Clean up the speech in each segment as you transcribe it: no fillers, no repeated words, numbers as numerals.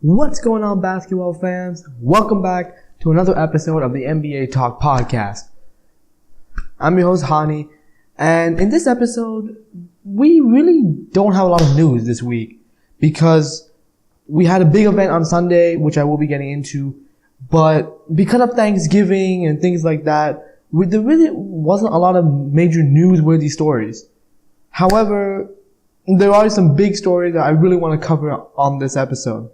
What's going on, basketball fans? Welcome back to another episode of the NBA Talk Podcast. I'm your host, Hani, and in this episode, we really don't have a lot of news this week because we had a big event on Sunday, which I will be getting into, but because of Thanksgiving and things like that, there really wasn't a lot of major newsworthy stories. However, there are some big stories that I really want to cover on this episode.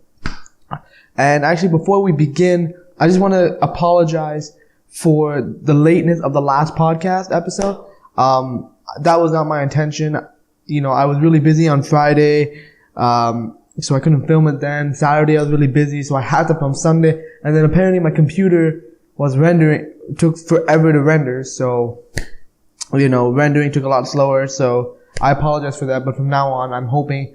And actually, before we begin, I just want to apologize for the lateness of the last podcast episode. That was not my intention. I was really busy on Friday, so I couldn't film it then. Saturday, I was really busy, so I had to film Sunday. And then apparently my computer was took forever to render. So, rendering took a lot slower. So I apologize for that. But from now on, I'm hoping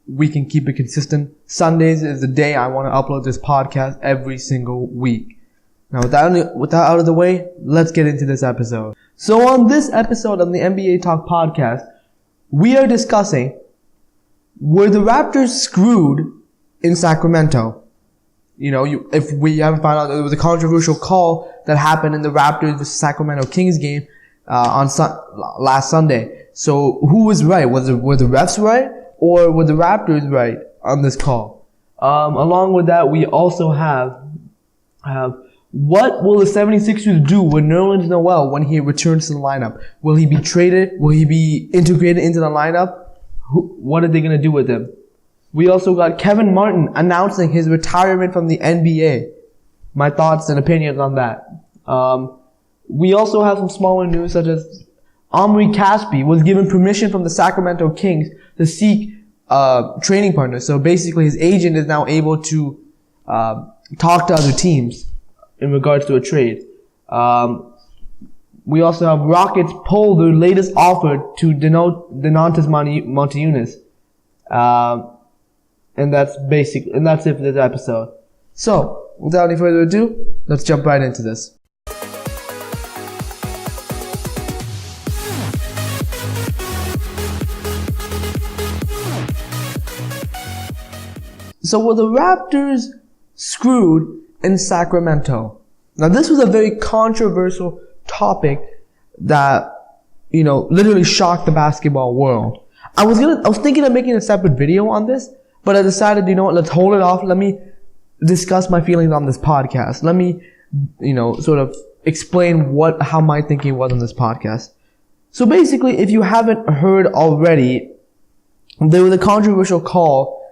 we can keep it consistent. Sundays is the day I want to upload this podcast every single week. Now, with that out of the way, let's get into this episode. So on this episode of the NBA Talk Podcast, we are discussing, were the Raptors screwed in Sacramento? If we haven't found out, there was a controversial call that happened in the Raptors vs Sacramento Kings game on last Sunday. So who was right? Were the refs right? Or were the Raptors right on this call? Along with that, we also have what will the 76ers do with Nerlens Noel when he returns to the lineup? Will he be traded? Will he be integrated into the lineup? What are they going to do with him? We also got Kevin Martin announcing his retirement from the NBA. My thoughts and opinions on that. We also have some smaller news such as Omri Caspi was given permission from the Sacramento Kings to seek training partners. So basically his agent is now able to talk to other teams in regards to a trade. We also have Rockets pull their latest offer to Donatas Montiunas. And that's it for this episode. So, without any further ado, let's jump right into this. So were the Raptors screwed in Sacramento? Now this was a very controversial topic that, literally shocked the basketball world. I was thinking of making a separate video on this, but I decided, let's hold it off. Let me discuss my feelings on this podcast. Let me, sort of explain how my thinking was on this podcast. So basically, if you haven't heard already, there was a controversial call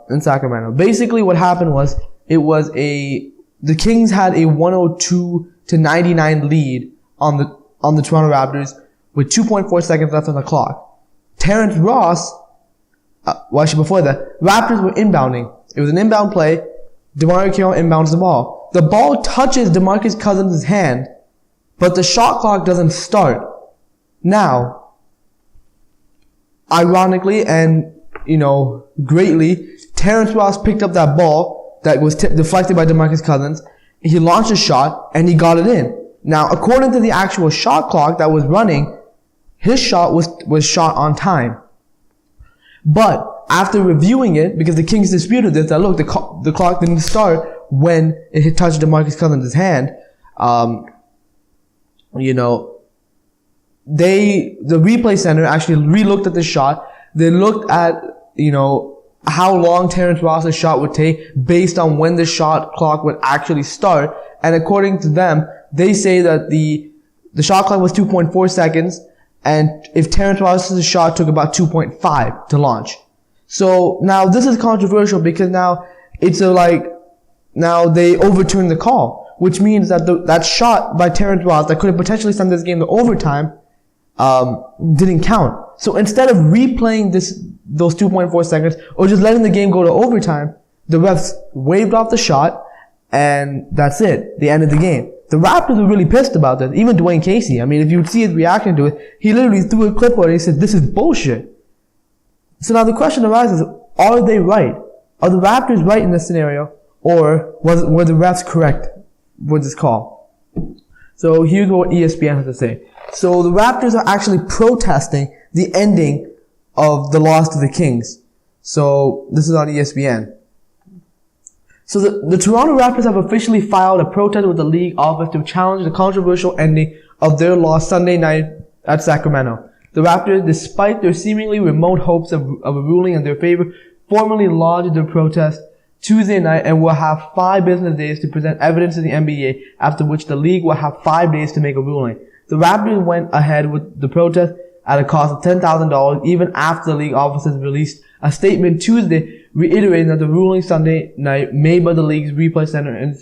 in Sacramento. Basically what happened was, the Kings had a 102-99 lead on the Toronto Raptors with 2.4 seconds left on the clock. Terrence Ross, before that, Raptors were inbounding. It was an inbound play. DeMar Carroll inbounds the ball. The ball touches DeMarcus Cousins' hand, but the shot clock doesn't start. Now, ironically and greatly, Terrence Ross picked up that ball that was deflected by DeMarcus Cousins. He launched a shot and he got it in. Now, according to the actual shot clock that was running, his shot was shot on time. But after reviewing it, because the Kings disputed this, that look, the clock didn't start when it touched DeMarcus Cousins' hand. The replay center actually re-looked at the shot. They looked at, how long Terrence Ross's shot would take based on when the shot clock would actually start. And according to them, they say that the shot clock was 2.4 seconds. And if Terrence Ross's shot took about 2.5 to launch. So now this is controversial because now now they overturned the call, which means that that shot by Terrence Ross that could have potentially sent this game to overtime, didn't count. So instead of replaying those 2.4 seconds or just letting the game go to overtime, the refs waved off the shot and that's it. They ended the game. The Raptors were really pissed about this. Even Dwayne Casey. I mean, if you would see his reaction to it, he literally threw a clipboard and he said, "This is bullshit." So now the question arises, are they right? Are the Raptors right in this scenario? Or were the refs correct with this call? So here's what ESPN has to say. So the Raptors are actually protesting the ending of the loss to the Kings. So this is on ESPN. So the Toronto Raptors have officially filed a protest with the league office to challenge the controversial ending of their loss Sunday night at Sacramento. The Raptors, despite their seemingly remote hopes of a ruling in their favor, formally lodged their protest Tuesday night and will have 5 business days to present evidence to the NBA, after which the league will have 5 days to make a ruling. The Raptors went ahead with the protest at a cost of $10,000 even after the league offices released a statement Tuesday reiterating that the ruling Sunday night made by the league's replay center in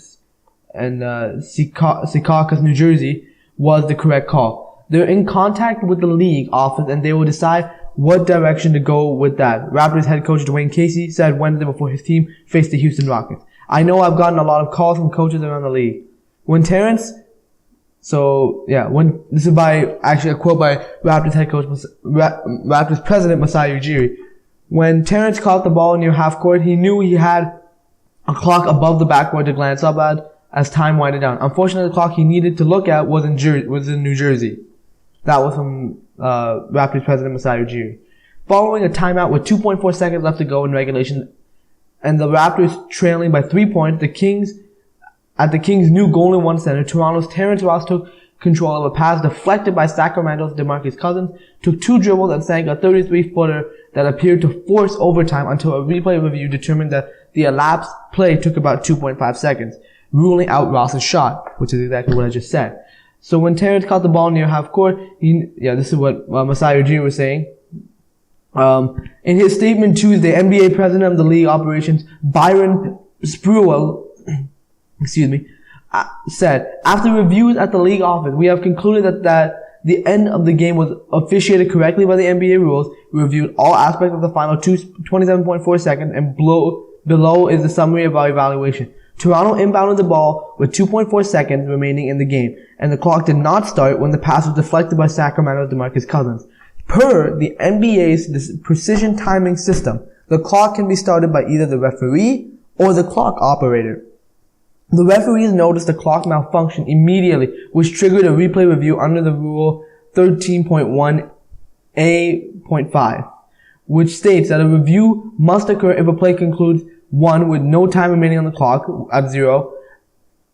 Secaucus, New Jersey was the correct call. They're in contact with the league office and they will decide what direction to go with that, Raptors head coach Dwayne Casey said Wednesday before his team faced the Houston Rockets. I know I've gotten a lot of calls from coaches around the league. This is by actually a quote by Raptors head coach, Raptors president Masai Ujiri. When Terrence caught the ball near half court, he knew he had a clock above the backboard to glance up at as time winded down. Unfortunately, the clock he needed to look at was in New Jersey. That was from Raptors president Masai Ujiri. Following a timeout with 2.4 seconds left to go in regulation, and the Raptors trailing by 3 points, at the Kings' new Golden One Center, Toronto's Terrence Ross took control of a pass deflected by Sacramento's DeMarcus Cousins, took 2 dribbles and sank a 33-footer that appeared to force overtime until a replay review determined that the elapsed play took about 2.5 seconds, ruling out Ross's shot, which is exactly what I just said. So when Terrence caught the ball near half court, this is what Masai Ujiri was saying. In his statement Tuesday, NBA president of the league operations, Byron Spruill, said, after reviews at the league office, we have concluded that the end of the game was officiated correctly by the NBA rules. We reviewed all aspects of the final 27.4 seconds, and below is the summary of our evaluation. Toronto inbounded the ball with 2.4 seconds remaining in the game, and the clock did not start when the pass was deflected by Sacramento's DeMarcus Cousins. Per the NBA's precision timing system, the clock can be started by either the referee or the clock operator. The referees noticed the clock malfunction immediately, which triggered a replay review under the rule 13.1a.5, which states that a review must occur if a play concludes 1. With no time remaining on the clock at 0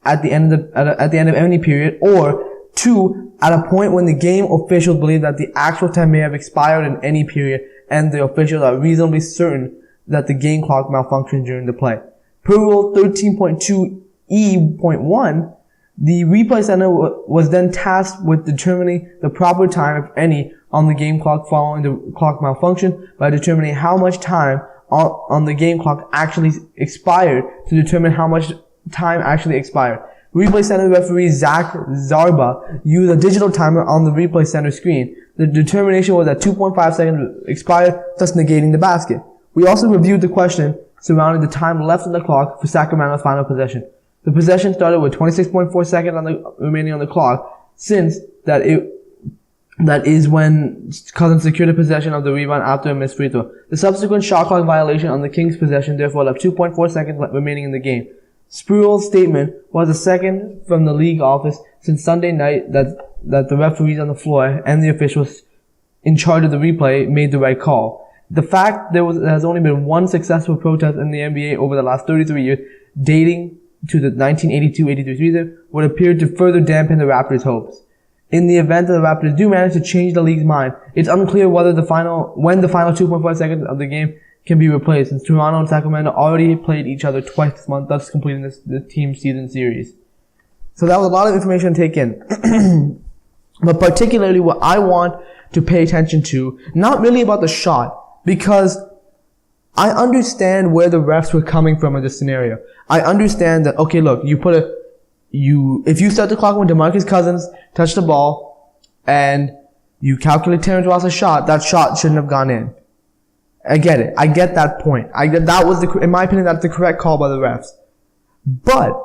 at the end of any period, or 2. At a point when the game officials believe that the actual time may have expired in any period and the officials are reasonably certain that the game clock malfunctioned during the play. Per Rule 13.2e.1, the replay center was then tasked with determining the proper time, if any, on the game clock following the clock malfunction by determining how much time on the game clock actually expired to determine how much time actually expired. Replay center referee Zach Zarba used a digital timer on the replay center screen. The determination was that 2.5 seconds expired, thus negating the basket. We also reviewed the question surrounding the time left on the clock for Sacramento's final possession. The possession started with 26.4 seconds remaining on the clock, since that is when Cousins secured a possession of the rebound after a missed free throw. The subsequent shot clock violation on the Kings' possession therefore left 2.4 seconds remaining in the game. Spruill's statement was the second from the league office since Sunday night that the referees on the floor and the officials in charge of the replay made the right call. The fact there has only been one successful protest in the NBA over the last 33 years, dating to the 1982-83 season, would appear to further dampen the Raptors' hopes. In the event that the Raptors do manage to change the league's mind, it's unclear when the final 2.5 seconds of the game can be replaced, since Toronto and Sacramento already played each other twice this month, thus completing the team season series. So that was a lot of information to take in. But particularly what I want to pay attention to, not really about the shot, because I understand where the refs were coming from in this scenario. I understand that, okay, look, if you start the clock when DeMarcus Cousins touched the ball and you calculate Terrence Ross's shot, that shot shouldn't have gone in. I get it. I get that point. In my opinion, that's the correct call by the refs. But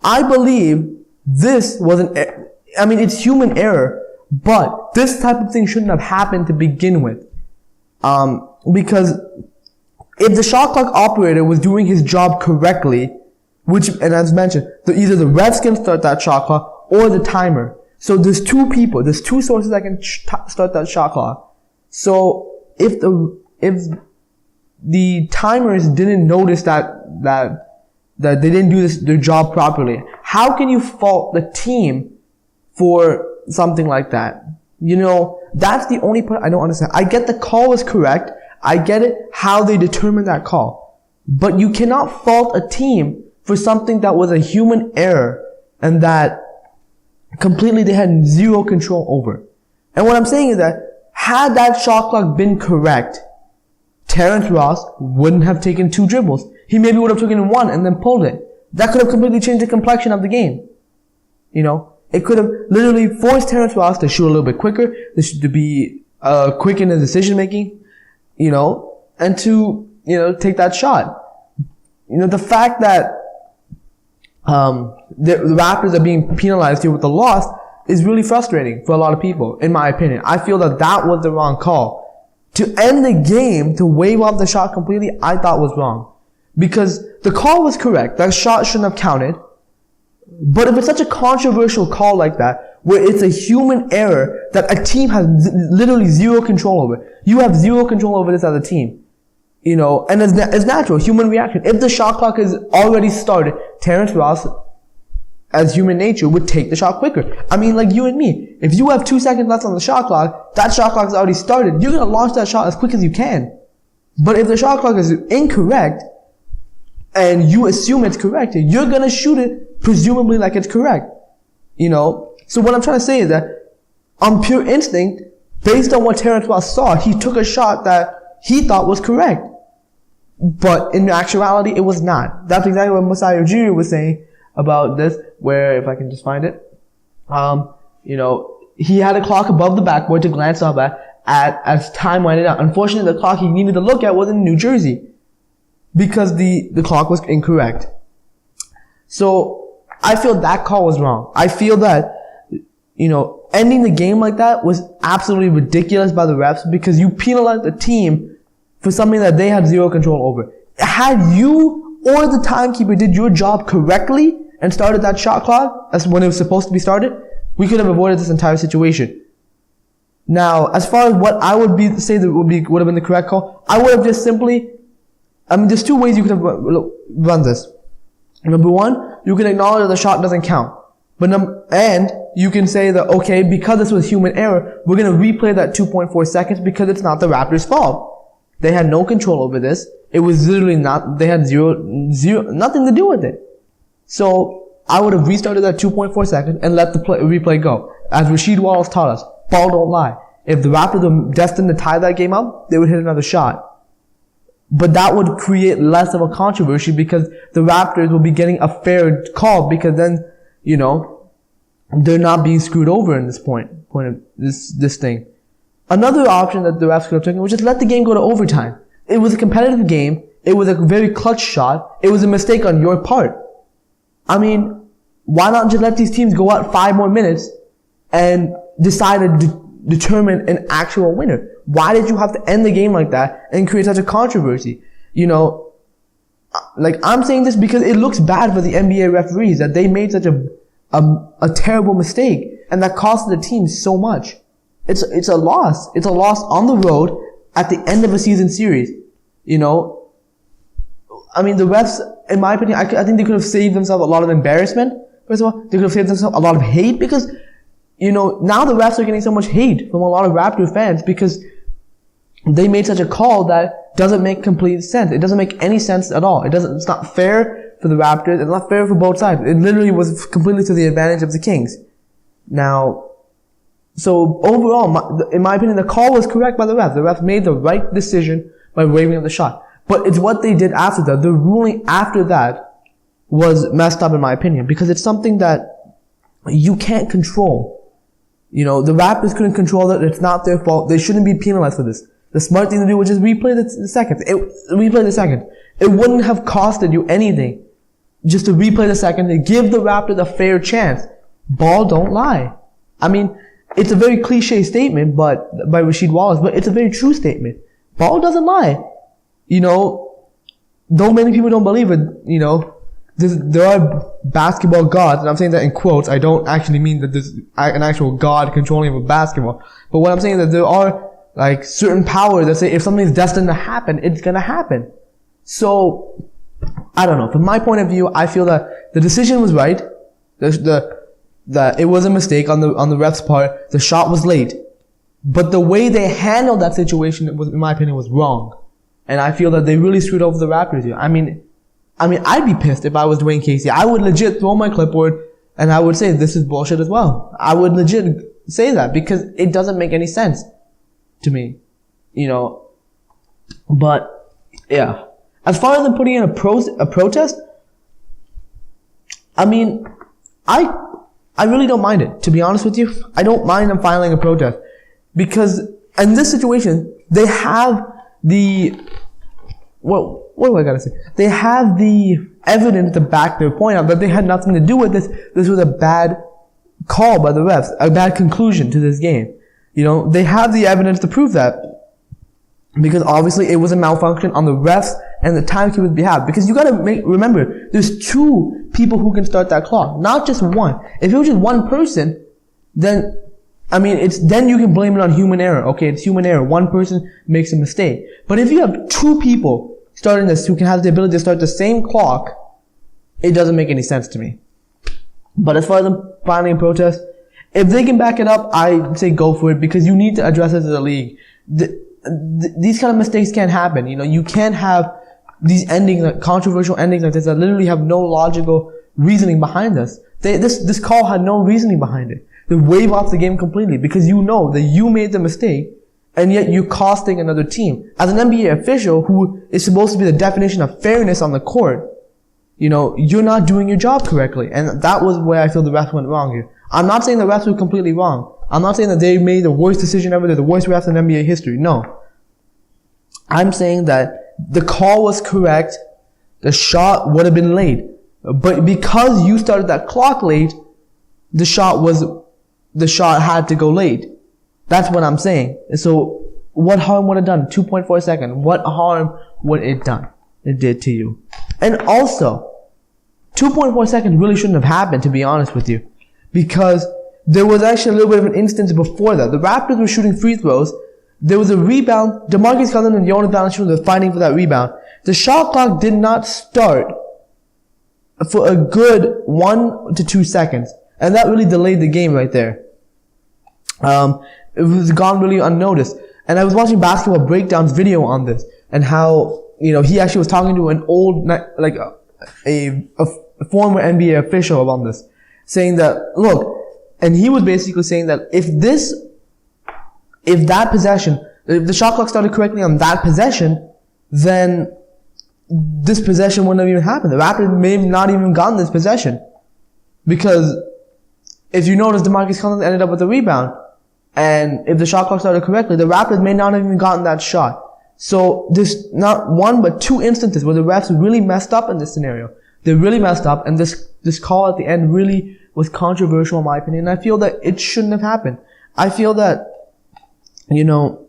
I believe this was it's human error, but this type of thing shouldn't have happened to begin with. Because if the shot clock operator was doing his job correctly, and as mentioned, either the refs can start that shot clock or the timer. So there's two sources that can start that shot clock. So if the timers didn't notice that that they didn't do their job properly. How can you fault the team for something like that? That's the only part I don't understand. I get the call was correct. I get it how they determined that call. But you cannot fault a team for something that was a human error and that completely they had zero control over. And what I'm saying is that had that shot clock been correct, Terrence Ross wouldn't have taken 2 dribbles. He maybe would have taken 1 and then pulled it. That could have completely changed the complexion of the game. It could have literally forced Terrence Ross to shoot a little bit quicker, to be quick in his decision making, and to, take that shot. The fact that the Raptors are being penalized here with the loss is really frustrating for a lot of people, in my opinion. I feel that was the wrong call. To end the game, to wave off the shot completely, I thought was wrong. Because the call was correct. That shot shouldn't have counted. But if it's such a controversial call like that, where it's a human error that a team has literally zero control over, you have zero control over this as a team. And it's natural, human reaction. If the shot clock is already started, Terrence Ross, as human nature, would take the shot quicker. I mean, like you and me. If you have 2 seconds left on the shot clock, that shot clock is already started, you're going to launch that shot as quick as you can. But if the shot clock is incorrect, and you assume it's correct, you're going to shoot it presumably like it's correct. So what I'm trying to say is that on pure instinct, based on what Terrence Ross saw, he took a shot that he thought was correct. But in actuality, it was not. That's exactly what Masai Ujiri was saying about this, where, if I can just find it, he had a clock above the backboard to glance off at as time winded out. Unfortunately, the clock he needed to look at was in New Jersey, because the clock was incorrect. So I feel that call was wrong. I feel that, ending the game like that was absolutely ridiculous by the refs, because you penalized the team for something that they had zero control over. Had you or the timekeeper did your job correctly and started that shot clock as when it was supposed to be started, we could have avoided this entire situation. Now, as far as what I would say that would have been the correct call, I would have just simply, there's 2 ways you could have run this. Number 1, you can acknowledge that the shot doesn't count. And you can say that, okay, because this was human error, we're going to replay that 2.4 seconds because it's not the Raptors' fault. They had no control over this. It was literally they had zero, nothing to do with it. So I would have restarted that 2.4 seconds and let the replay go. As Rasheed Wallace taught us, ball don't lie. If the Raptors were destined to tie that game up, they would hit another shot. But that would create less of a controversy because the Raptors will be getting a fair call, because then, they're not being screwed over in this point of this thing. Another option that the refs could have taken was just let the game go to overtime. It was a competitive game. It was a very clutch shot. It was a mistake on your part. Why not just let these teams go out 5 more minutes and decide to determine an actual winner? Why did you have to end the game like that and create such a controversy? I'm saying this because it looks bad for the NBA referees that they made such a terrible mistake, and that cost the team so much. It's a loss. It's a loss on the road at the end of a season series. The refs, in my opinion, I think they could have saved themselves a lot of embarrassment. First of all, they could have saved themselves a lot of hate, because, now the refs are getting so much hate from a lot of Raptor fans because they made such a call that doesn't make complete sense. It doesn't make any sense at all. It's not fair for the Raptors. It's not fair for both sides. It literally was completely to the advantage of the Kings. Now, so overall, in my opinion, the call was correct by the refs. The refs made the right decision by waving up the shot. But it's what they did after that. The ruling after that was messed up, in my opinion, because it's something that you can't control. The Raptors couldn't control it. It's not their fault. They shouldn't be penalized for this. The smart thing to do was just replay the second. Replay the second. It wouldn't have costed you anything just to replay the second and give the Raptors a fair chance. Ball don't lie. It's a very cliche statement, by Rasheed Wallace, but it's a very true statement. Ball doesn't lie. Though many people don't believe it, there are basketball gods, and I'm saying that in quotes. I don't actually mean that there's an actual god controlling a basketball. But what I'm saying is that there are, certain powers that say if something is destined to happen, it's gonna happen. So, I don't know. From my point of view, I feel that the decision was right. That it was a mistake on the ref's part. The shot was late. But the way they handled that situation was, in my opinion, was wrong. And I feel that they really screwed over the Raptors here. I mean, I'd be pissed if I was Dwayne Casey. I would legit throw my clipboard and I would say this is bullshit as well. I would legit say that because it doesn't make any sense to me, But yeah, as far as them putting in a protest, I mean, I really don't mind it. To be honest with you, I don't mind them filing a protest because in this situation they have what do I gotta say? They have the evidence to back their point up that they had nothing to do with this. This was a bad call by the refs, a bad conclusion to this game. They have the evidence to prove that because obviously it was a malfunction on the refs and the timekeeper's behalf. Because you gotta remember, there's two people who can start that clock, not just one. If it was just one person, then then you can blame it on human error. Okay, it's human error. One person makes a mistake. But if you have two people starting this who can have the ability to start the same clock, it doesn't make any sense to me. But as far as them filing a protest, if they can back it up, I say go for it because you need to address it as a league. These kind of mistakes can't happen. You can't have these endings, like controversial endings like this that literally have no logical reasoning behind this. This call had no reasoning behind it. They wave off the game completely because that you made the mistake and yet you're costing another team. As an NBA official who is supposed to be the definition of fairness on the court, you're not doing your job correctly. And that was where I feel the refs went wrong here. I'm not saying the refs were completely wrong. I'm not saying that they made the worst decision ever. They're the worst refs in NBA history. No. I'm saying that the call was correct. The shot would have been late. But because you started that clock late, the shot had to go late. That's what I'm saying. So what harm would it done? 2.4 seconds. What harm would it done? It did to you. And also, 2.4 seconds really shouldn't have happened, to be honest with you. Because there was actually a little bit of an instance before that. The Raptors were shooting free throws. There was a rebound. DeMarcus Cousins and Jonas Valanciunas were fighting for that rebound. The shot clock did not start for a good 1 to 2 seconds. And that really delayed the game right there. It was gone really unnoticed. And I was watching Basketball Breakdown's video on this and how, he actually was talking to an old, like a former NBA official about this, saying that, look, and he was basically saying that if the shot clock started correctly on that possession, then this possession wouldn't have even happened. The Raptors may have not even gotten this possession. Because if you notice, DeMarcus Cousins ended up with a rebound. And if the shot clock started correctly, the Raptors may not have even gotten that shot. So there's not one but two instances where the refs really messed up in this scenario. They really messed up, and this call at the end really was controversial in my opinion. And I feel that it shouldn't have happened. I feel that, that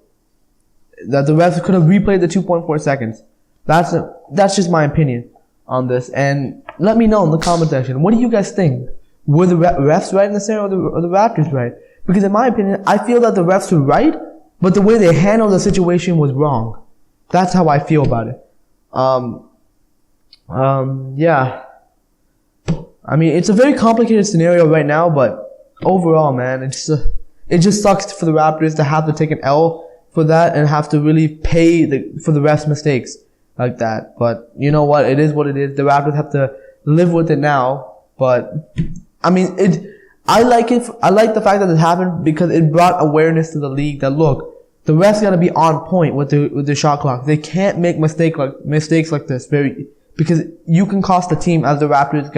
the refs could have replayed the 2.4 seconds. That's just my opinion on this. And let me know in the comment section. What do you guys think? Were the refs right in this scenario or the Raptors right? Because in my opinion, I feel that the refs were right, but the way they handled the situation was wrong. That's how I feel about it. Yeah. It's a very complicated scenario right now, but overall, man, it just sucks for the Raptors to have to take an L for that and have to really pay for the refs' mistakes like that. But you know what? It is what it is. The Raptors have to live with it now. But I like it. I like the fact that it happened because it brought awareness to the league that look, the refs gotta be on point with the shot clock. They can't make mistakes like this because you can cost the team as the Raptors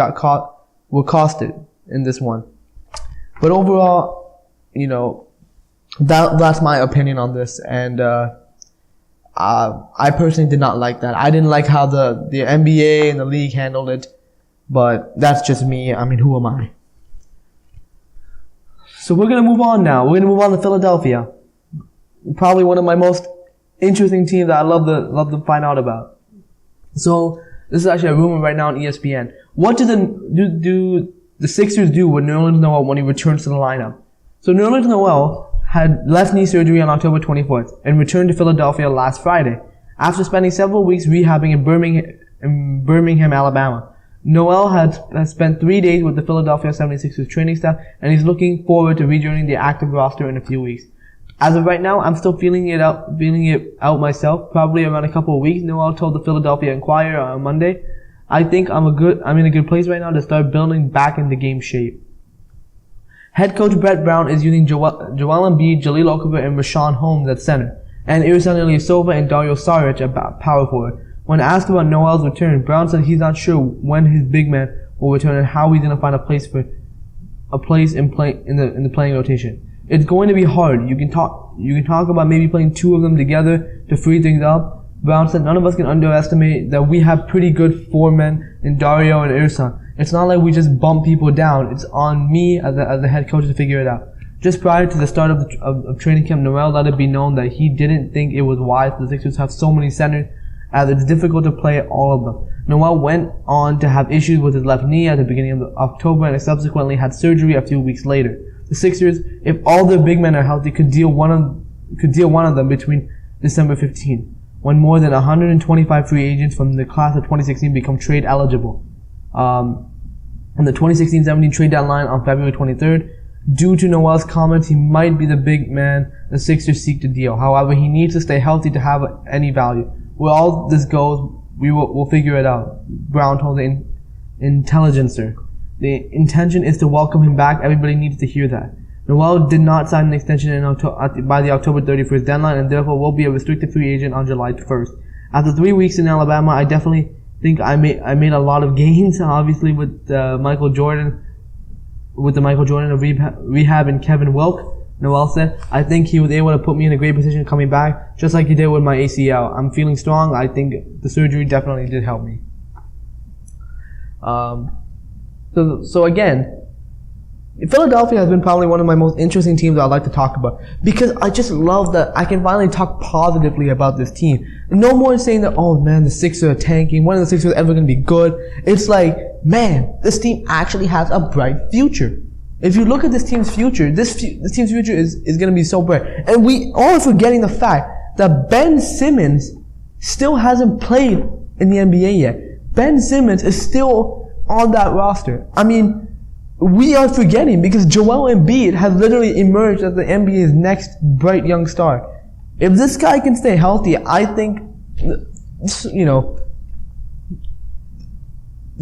were costed in this one. But overall, that's my opinion on this, and I personally did not like that. I didn't like how the NBA and the league handled it, but that's just me. Who am I? So we're gonna move on now. We're gonna move on to Philadelphia. Probably one of my most interesting teams that I love to find out about. So this is actually a rumor right now on ESPN. What do the Sixers do with Nerlens Noel when he returns to the lineup? So Nerlens Noel had left knee surgery on October 24th and returned to Philadelphia last Friday after spending several weeks rehabbing in Birmingham, Alabama. Noel has spent 3 days with the Philadelphia 76ers training staff, and he's looking forward to rejoining the active roster in a few weeks. As of right now, I'm still feeling it out myself. Probably around a couple of weeks. Noel told the Philadelphia Inquirer on Monday, "I think I'm in a good place right now to start building back into game shape." Head coach Brett Brown is using Joel Embiid, Jahlil Okafor, and Rashawn Holmes at center, and Ersan Ilyasova and Dario Saric at power forward. When asked about Noel's return, Brown said he's not sure when his big man will return and how he's going to find a place in the playing rotation. It's going to be hard. You can talk about maybe playing two of them together to free things up. Brown said none of us can underestimate that we have pretty good four men in Dario and Ersan. It's not like we just bump people down. It's on me as the head coach to figure it out. Just prior to the start of training camp, Noel let it be known that he didn't think it was wise for the Sixers to have so many centers, as it's difficult to play all of them. Noel went on to have issues with his left knee at the beginning of October and subsequently had surgery a few weeks later. The Sixers, if all their big men are healthy, could deal one of them between December 15th, when more than 125 free agents from the class of 2016 become trade eligible. On the 2016-17 trade deadline on February 23rd, due to Noel's comments, he might be the big man the Sixers seek to deal. However, he needs to stay healthy to have any value. Where all this goes, we'll figure it out, Brown told the Intelligencer. The intention is to welcome him back. Everybody needs to hear that. Noel did not sign an extension by the October 31st deadline and therefore will be a restricted free agent on July 1st. After 3 weeks in Alabama, I definitely think I made a lot of gains, obviously with Michael Jordan of rehab and Kevin Wilk. Noel said, "I think he was able to put me in a great position coming back, just like he did with my ACL. I'm feeling strong. I think the surgery definitely did help me." So again, Philadelphia has been probably one of my most interesting teams I'd like to talk about, because I just love that I can finally talk positively about this team. No more saying that, oh man, the Sixers are tanking, when are the Sixers ever going to be good? It's like, man, this team actually has a bright future. If you look at this team's future, this team's future is going to be so bright. And we all are forgetting the fact that Ben Simmons still hasn't played in the NBA yet. Ben Simmons is still on that roster. I mean, we are forgetting because Joel Embiid has literally emerged as the NBA's next bright young star. If this guy can stay healthy, I think, the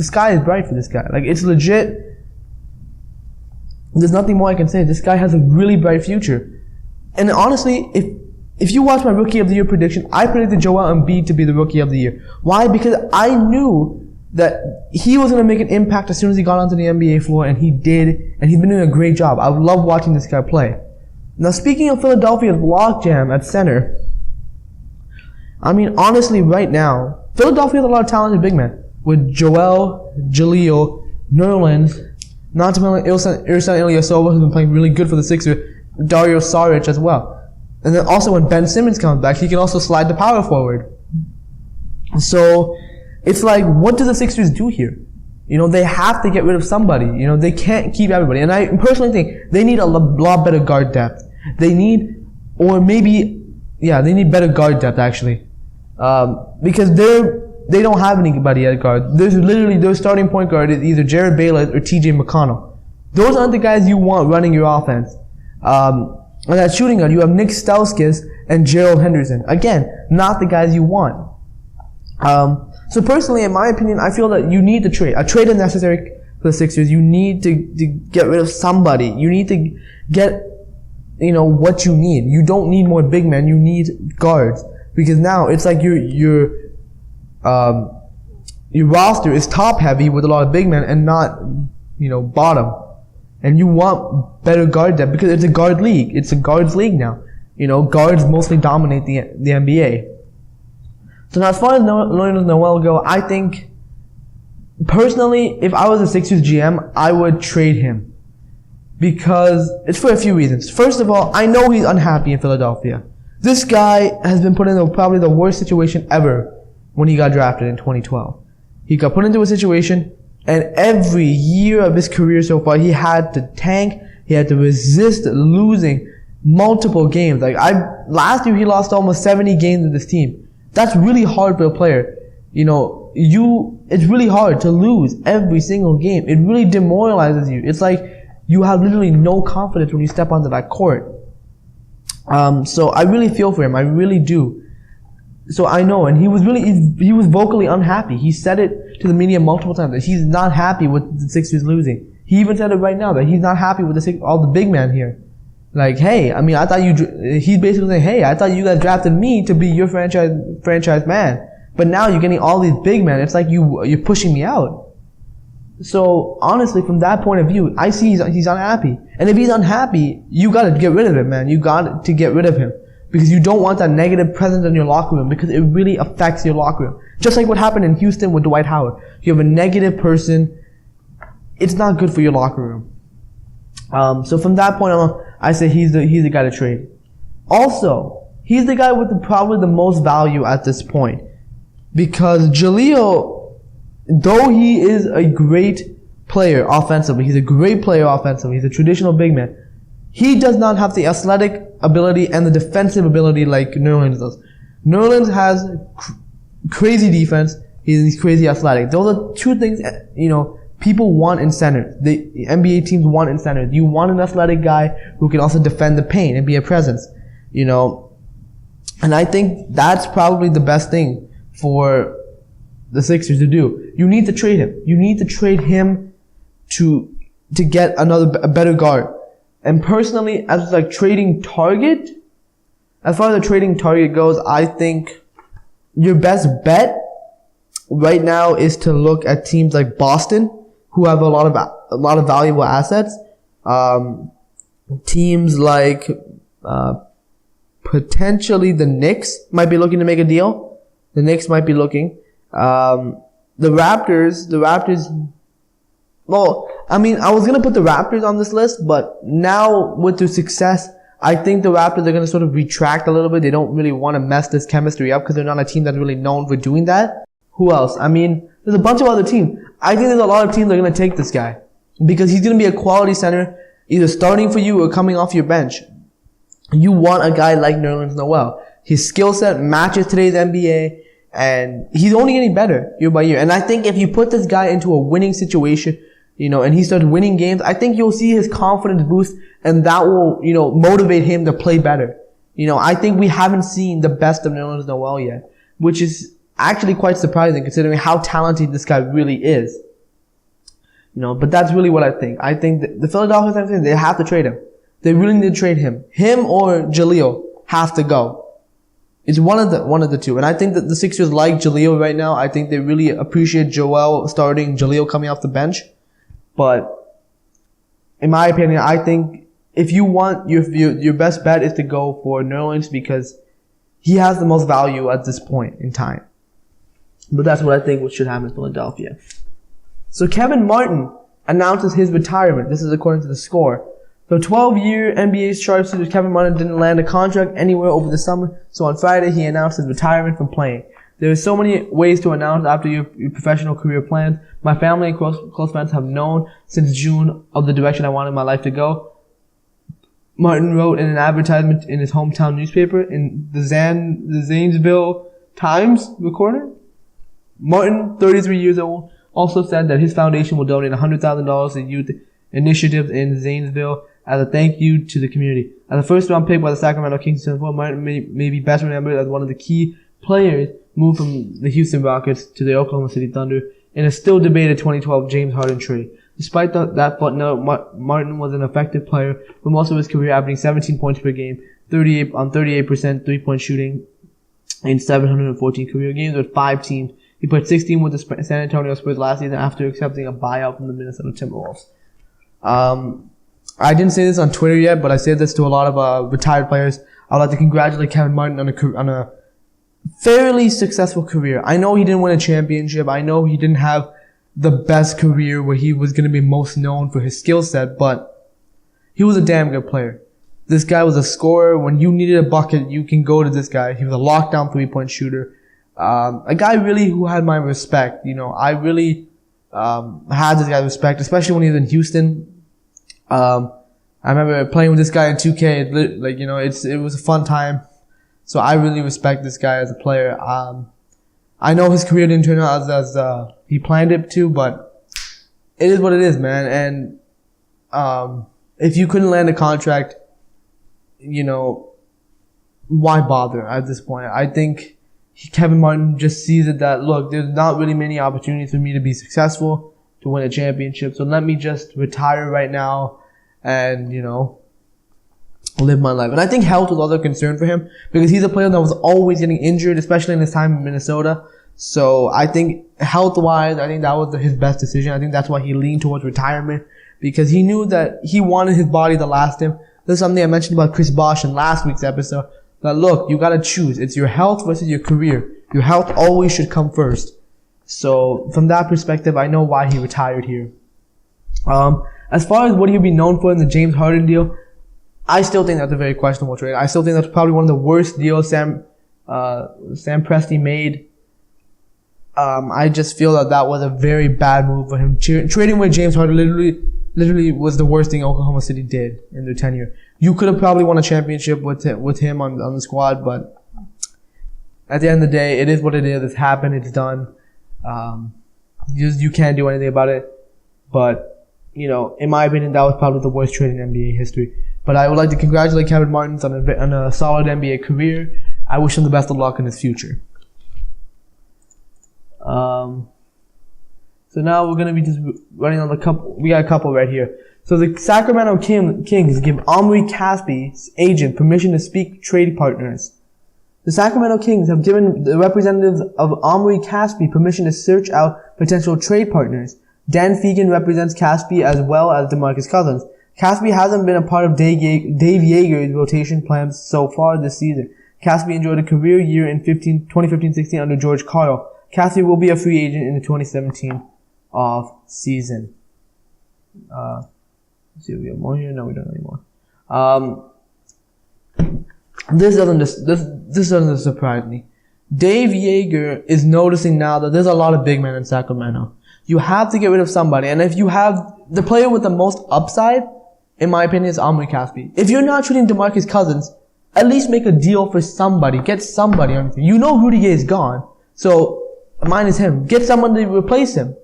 sky is bright for this guy. Like, it's legit. There's nothing more I can say. This guy has a really bright future. And honestly, if you watch my Rookie of the Year prediction, I predicted Joel Embiid to be the Rookie of the Year. Why? Because I knew that he was going to make an impact as soon as he got onto the NBA floor, and he did, and he's been doing a great job. I love watching this guy play. Now, speaking of Philadelphia's logjam at center, I mean, honestly, right now, Philadelphia has a lot of talented big men with Joel, Jahlil, Nerlens, not to mention Ersan Ilyasova, who's been playing really good for the Sixers, Dario Saric as well. And then also when Ben Simmons comes back, he can also slide the power forward. So, it's like, what do the Sixers do here? They have to get rid of somebody. They can't keep everybody. And I personally think they need a lot better guard depth. They need better guard depth, actually. Because they don't have anybody at guard. Their starting point guard is either Jared Bayless or TJ McConnell. Those aren't the guys you want running your offense. And at shooting guard, you have Nick Stauskas and Gerald Henderson. Again, not the guys you want. So personally, in my opinion, I feel that you need to trade. A trade is necessary for the Sixers. You need to get rid of somebody. You need to get, what you need. You don't need more big men. You need guards. Because now it's like your roster is top heavy with a lot of big men and not, bottom. And you want better guard depth because it's a guard league. It's a guards league now. Guards mostly dominate the NBA. So now, as far as Nerlens Noel go, I think, personally, if I was a Sixers GM, I would trade him. Because it's for a few reasons. First of all, I know he's unhappy in Philadelphia. This guy has been put in probably the worst situation ever when he got drafted in 2012. He got put into a situation, and every year of his career so far, he had to tank. He had to resist losing multiple games. Last year he lost almost 70 games with this team. That's really hard for a player. You it's really hard to lose every single game. It really demoralizes you. It's like you have literally no confidence when you step onto that court. So I really feel for him. I really do. So I know, and he was vocally unhappy. He said it to the media multiple times that he's not happy with the Sixers losing. He even said it right now that he's not happy with all the big men here. Like, hey, I mean, he's basically saying, hey, I thought you guys drafted me to be your franchise man. But now you're getting all these big men. It's like you're pushing me out. So honestly, from that point of view, I see he's unhappy. And if he's unhappy, you gotta get rid of him, man. You got to get rid of him. Because you don't want that negative presence in your locker room, because it really affects your locker room. Just like what happened in Houston with Dwight Howard. You have a negative person. It's not good for your locker room. So from that point on, I say he's the guy to trade. Also, he's the guy with probably the most value at this point. Because Jaleel, though he is a great player offensively, he's a great player offensively, he's a traditional big man, he does not have the athletic ability and the defensive ability like Nerlens does. Nerlens has crazy defense, he's crazy athletic. Those are two things, people want in centers. The NBA teams want in centers. You want an athletic guy who can also defend the paint and be a presence, And I think that's probably the best thing for the Sixers to do. You need to trade him. You need to trade him to get a better guard. And personally, as like trading target, as far as the trading target goes, I think your best bet right now is to look at teams like Boston, who have a lot of valuable assets. Teams like potentially the Knicks might be looking to make a deal. The Knicks might be looking. The Raptors. Well, I mean, I was gonna put the Raptors on this list, but now with their success, I think the Raptors are gonna sort of retract a little bit. They don't really want to mess this chemistry up because they're not a team that's really known for doing that. Who else? I mean, there's a bunch of other teams. I think there's a lot of teams that are gonna take this guy because he's gonna be a quality center, either starting for you or coming off your bench. You want a guy like Nerlens Noel. His skill set matches today's NBA, and he's only getting better year by year. And I think if you put this guy into a winning situation, and he starts winning games, I think you'll see his confidence boost, and that will, motivate him to play better. I think we haven't seen the best of Nerlens Noel yet, which is actually quite surprising considering how talented this guy really is. But that's really what I think. I think that the Philadelphia 76ers, they have to trade him. They really need to trade him. Him or Jaleel have to go. It's one of the two. And I think that the Sixers like Jaleel right now. I think they really appreciate Joel starting, Jaleel coming off the bench. But in my opinion, I think if you want your best bet is to go for Nerlens because he has the most value at this point in time. But that's what I think should happen in Philadelphia. So Kevin Martin announces his retirement. This is according to the Score. The 12-year NBA sharpshooter Kevin Martin didn't land a contract anywhere over the summer, so on Friday he announced his retirement from playing. There are so many ways to announce after your professional career plans. My family and close friends have known since June of the direction I wanted my life to go. Martin wrote in an advertisement in his hometown newspaper in the Zanesville Times Recorder. Martin, 33 years old, also said that his foundation will donate $100,000 to youth initiatives in Zanesville as a thank you to the community. As a first-round pick by the Sacramento Kings, Martin may be best remembered as one of the key players moved from the Houston Rockets to the Oklahoma City Thunder in a still debated 2012 James Harden trade. Despite that footnote, Martin was an effective player for most of his career, averaging 17 points per game, 38% three-point shooting in 714 career games with 5 teams. He played 16 with the San Antonio Spurs last season after accepting a buyout from the Minnesota Timberwolves. I didn't say this on Twitter yet, but I said this to a lot of retired players. I would like to congratulate Kevin Martin on a fairly successful career. I know he didn't win a championship. I know he didn't have the best career where he was going to be most known for his skill set, but he was a damn good player. This guy was a scorer. When you needed a bucket, you can go to this guy. He was a lockdown three-point shooter. A guy really who had my respect. I really had this guy's respect, especially when he was in Houston. I remember playing with this guy in 2K. It was a fun time. So I really respect this guy as a player. I know his career didn't turn out as he planned it to, but it is what it is, man. And if you couldn't land a contract, why bother at this point? I think Kevin Martin just sees it that, look, there's not really many opportunities for me to be successful, to win a championship, so let me just retire right now and, live my life. And I think health was also a concern for him because he's a player that was always getting injured, especially in his time in Minnesota. So I think health-wise, I think that was his best decision. I think that's why he leaned towards retirement, because he knew that he wanted his body to last him. This is something I mentioned about Chris Bosh in last week's episode. That look, you gotta choose. It's your health versus your career. Your health always should come first. So from that perspective, I know why he retired here. As far as what he'll be known for in the James Harden deal, I still think that's a very questionable trade. I still think that's probably one of the worst deals Sam Presti made. I just feel that was a very bad move for him. Trading with James Harden literally was the worst thing Oklahoma City did in their tenure. You could have probably won a championship with him on the squad, but at the end of the day, it is what it is. It's happened. It's done. You can't do anything about it. But, in my opinion, that was probably the worst trade in NBA history. But I would like to congratulate Kevin Martin on a solid NBA career. I wish him the best of luck in his future. So now we're going to be just running on the couple. We got a couple right here. So the Sacramento Kings give Omri Caspi's agent permission to speak trade partners. The Sacramento Kings have given the representatives of Omri Caspi permission to search out potential trade partners. Dan Fegan represents Caspi as well as DeMarcus Cousins. Caspi hasn't been a part of Dave Yeager's rotation plans so far this season. Caspi enjoyed a career year in 2015-16 under George Karl. Caspi will be a free agent in the 2017 off season. Let's see if we have more here. No, we don't anymore. This doesn't surprise me. Dave Yeager is noticing now that there's a lot of big men in Sacramento. You have to get rid of somebody, and if you have the player with the most upside, in my opinion, is Omri Caspi. If you're not treating DeMarcus Cousins, at least make a deal for somebody. Get somebody on your team. Rudy Gay is gone, so mine is him. Get someone to replace him.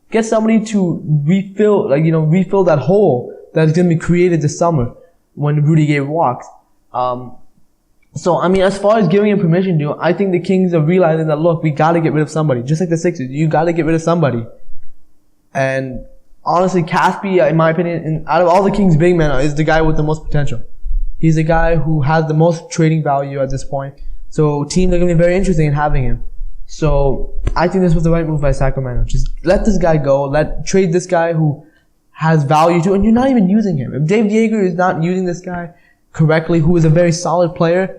Get somebody to refill that hole that's going to be created this summer when Rudy Gay walks. So, as far as giving him permission to, I think the Kings are realizing that, look, we gotta get rid of somebody. Just like the Sixers, you gotta get rid of somebody. And honestly, Caspi, in my opinion, out of all the Kings' big men, is the guy with the most potential. He's the guy who has the most trading value at this point. So teams are going to be very interested in having him. So I think this was the right move by Sacramento. Just let this guy go. Trade this guy who has value to, and you're not even using him. If Dave Yeager is not using this guy correctly, who is a very solid player,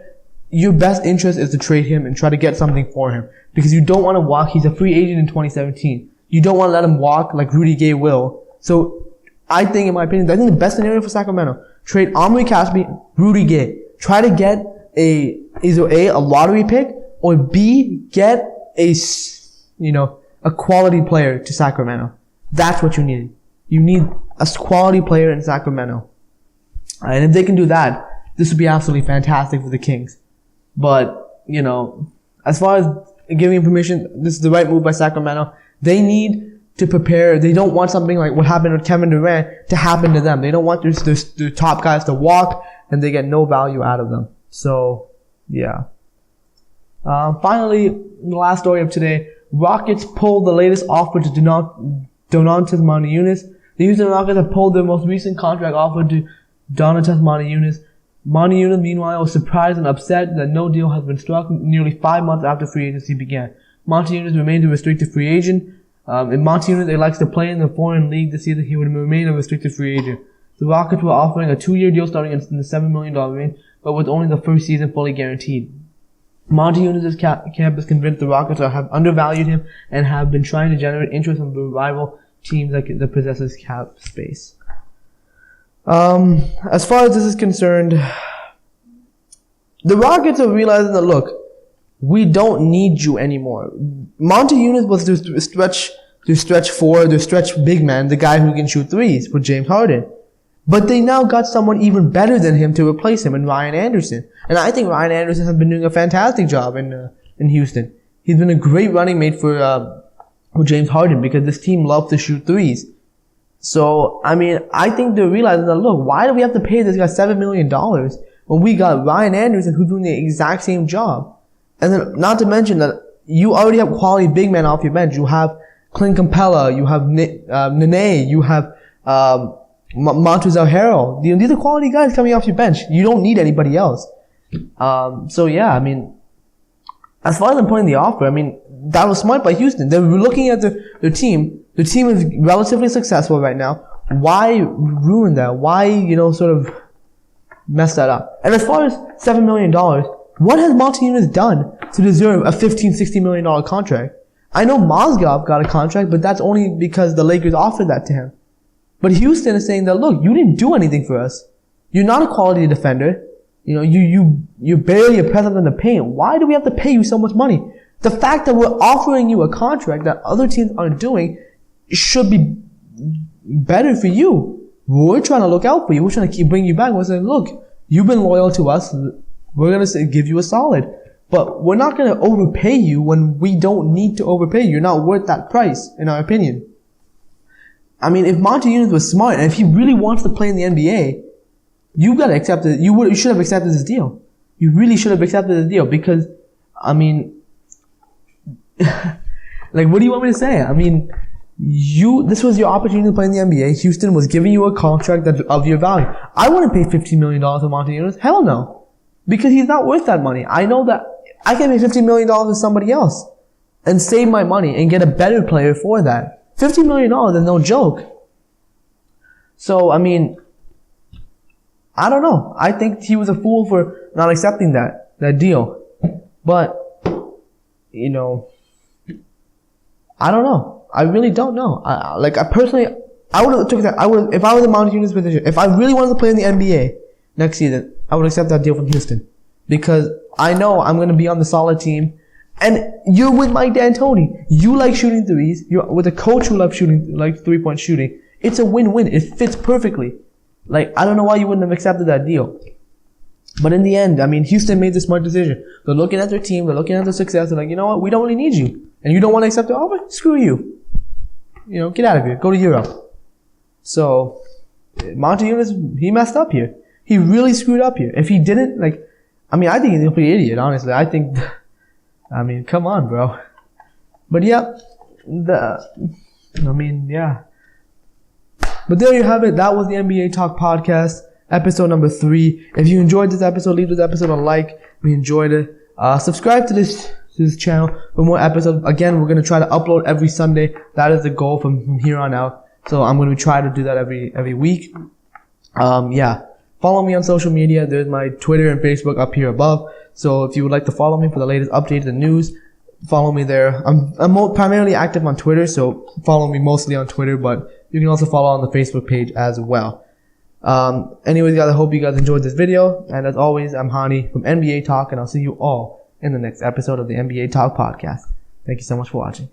your best interest is to trade him and try to get something for him. Because you don't want to walk. He's a free agent in 2017. You don't want to let him walk like Rudy Gay will. So I think, in my opinion, the best scenario for Sacramento, trade Omri Caspi, Rudy Gay. Try to get either a lottery pick, or B, get a quality player to Sacramento. That's what you need. You need a quality player in Sacramento. And if they can do that, this would be absolutely fantastic for the Kings. But, as far as giving him permission, this is the right move by Sacramento. They need to prepare. They don't want something like what happened with Kevin Durant to happen to them. They don't want their top guys to walk and they get no value out of them. So, yeah. Finally, the last story of today, Rockets pulled the latest offer to Donatas Motiejunas. The Houston Rockets have pulled their most recent contract offer to Donatas Motiejunas. Motiejunas, meanwhile, was surprised and upset that no deal has been struck nearly 5 months after free agency began. Motiejunas remains a restricted free agent. If Motiejunas likes to play in the foreign league this season, he would remain a restricted free agent. The Rockets were offering a 2-year deal starting in the $7 million range, but with only the first season fully guaranteed. Motiejunas' camp is convinced the Rockets have undervalued him and have been trying to generate interest from rival teams that possesses cap space. As far as this is concerned, the Rockets are realizing that, look, we don't need you anymore. Motiejunas was their stretch four, their stretch big man, the guy who can shoot threes for James Harden. But they now got someone even better than him to replace him in Ryan Anderson. And I think Ryan Anderson has been doing a fantastic job in Houston. He's been a great running mate for James Harden because this team loves to shoot threes. So, I mean, I think they're realizing that, look, why do we have to pay this guy $7 million when we got Ryan Anderson who's doing the exact same job? And then, not to mention that you already have quality big men off your bench. You have Clint Capella, you have Nene, you have Montrezl Harrell. These are quality guys coming off your bench. You don't need anybody else. So yeah, I mean, as far as I'm putting the offer, I mean, that was smart by Houston. They're looking at their team. The team is relatively successful right now. Why ruin that? Why, sort of mess that up? And as far as $7 million, what has Montezumas done to deserve a $15, $60 million contract? I know Mozgov got a contract, but that's only because the Lakers offered that to him. But Houston is saying that, look, you didn't do anything for us. You're not a quality defender. You're barely a presence in the paint. Why do we have to pay you so much money? The fact that we're offering you a contract that other teams aren't doing should be better for you. We're trying to look out for you. We're trying to keep bringing you back. We're saying, look, you've been loyal to us. We're going to give you a solid. But we're not going to overpay you when we don't need to overpay you. You're not worth that price, in our opinion. I mean, if Montezumas was smart and if he really wants to play in the NBA, you got to accept it. You should have accepted this deal. You really should have accepted the deal because, I mean, like, what do you want me to say? I mean, this was your opportunity to play in the NBA. Houston was giving you a contract that's of your value. I wouldn't pay $15 million for Montezumas. Hell no. Because he's not worth that money. I know that I can pay $15 million to somebody else and save my money and get a better player for that. $15 million is no joke. So, I mean, I don't know. I think he was a fool for not accepting that deal. But, I don't know. I really don't know. I would have took that. If I was in Montezumas' position, if I really wanted to play in the NBA next season, I would accept that deal from Houston. Because I know I'm going to be on the solid team. And you're with Mike D'Antoni. You like shooting threes. You're with a coach who loves shooting, like 3-point shooting. It's a win-win. It fits perfectly. Like, I don't know why you wouldn't have accepted that deal. But in the end, I mean, Houston made the smart decision. They're looking at their team. They're looking at their success. They're like, you know what? We don't really need you. And you don't want to accept the offer? Screw you. Get out of here. Go to Europe. So, Montezumas, he messed up here. He really screwed up here. If he didn't, I think he's a complete idiot, honestly. Come on, bro. But yeah, yeah. But there you have it. That was the NBA Talk Podcast, episode number 3. If you enjoyed this episode, leave this episode a like. We enjoyed it. Subscribe to this channel for more episodes. Again, we're going to try to upload every Sunday. That is the goal from here on out. So I'm going to try to do that every week. Yeah. Follow me on social media. There's my Twitter and Facebook up here above. So if you would like to follow me for the latest updates and news, follow me there. I'm primarily active on Twitter, so follow me mostly on Twitter, but you can also follow on the Facebook page as well. Anyways, guys, I hope you guys enjoyed this video. And as always, I'm Hani from NBA Talk, and I'll see you all in the next episode of the NBA Talk Podcast. Thank you so much for watching.